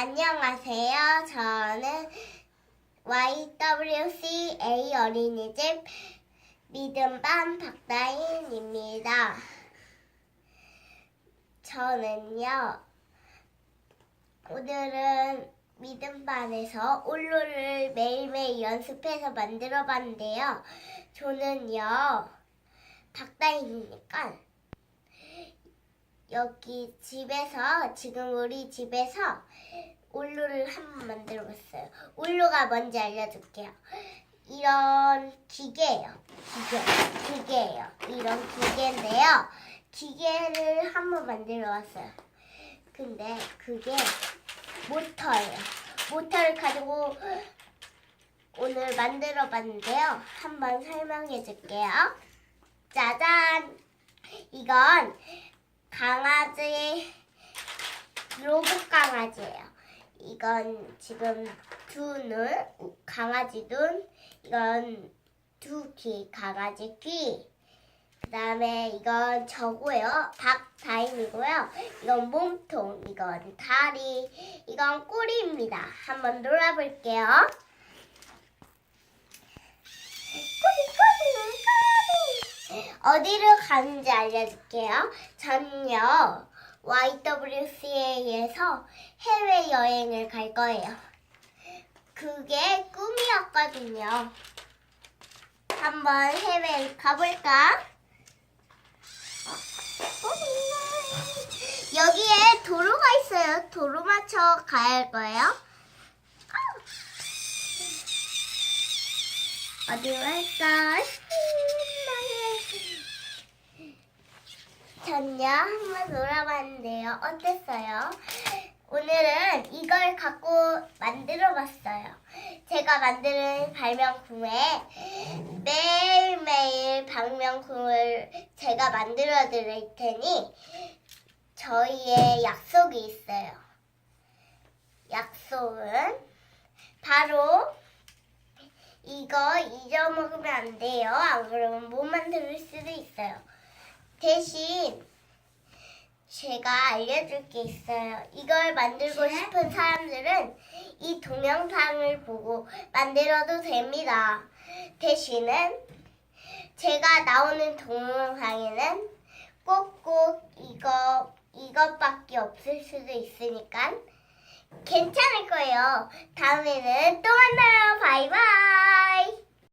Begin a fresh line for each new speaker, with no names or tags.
안녕하세요. 저는 YWCA 어린이집 믿음반 박다인입니다. 저는요, 오늘은 믿음반에서 울루를 매일매일 연습해서 만들어 봤는데요. 저는요, 박다인이니까 여기 집에서, 지금 우리 집에서 울루를 한번 만들어 봤어요. 울루가 뭔지 알려줄게요. 이런 기계예요. 기계예요. 이런 기계인데요. 기계를 한번 만들어 봤어요. 근데 그게 모터예요. 모터를 가지고 오늘 만들어 봤는데요. 한번 설명해 줄게요. 짜잔! 이건 강아지, 로봇 강아지예요. 이건 지금 두 눈, 강아지 눈, 이건 두 귀, 강아지 귀. 그 다음에 이건 저고요, 박다인이고요. 이건 몸통, 이건 다리, 이건 꼬리입니다. 한번 놀아볼게요. 어디로 가는지 알려줄게요. 저는요, YWCA에서 해외여행을 갈 거예요. 그게 꿈이었거든요. 한번 해외 가볼까? 여기에 도로가 있어요. 도로 맞춰 가야 할 거예요. 어디로 갈까? 전요 한번 놀아봤는데요. 어땠어요? 오늘은 이걸 갖고 만들어봤어요. 제가 만드는 발명품에 매일매일 발명품을 제가 만들어 드릴 테니 저희의 약속이 있어요. 약속은 바로 이거 잊어먹으면 안 돼요. 안 그러면 못 만들 수도 있어요. 대신 제가 알려줄 게 있어요. 이걸 만들고 싶은 사람들은 이 동영상을 보고 만들어도 됩니다. 대신은 제가 나오는 동영상에는 꼭꼭 이것밖에 없을 수도 있으니까 괜찮을 거예요. 다음에는 또 만나요. 바이바이.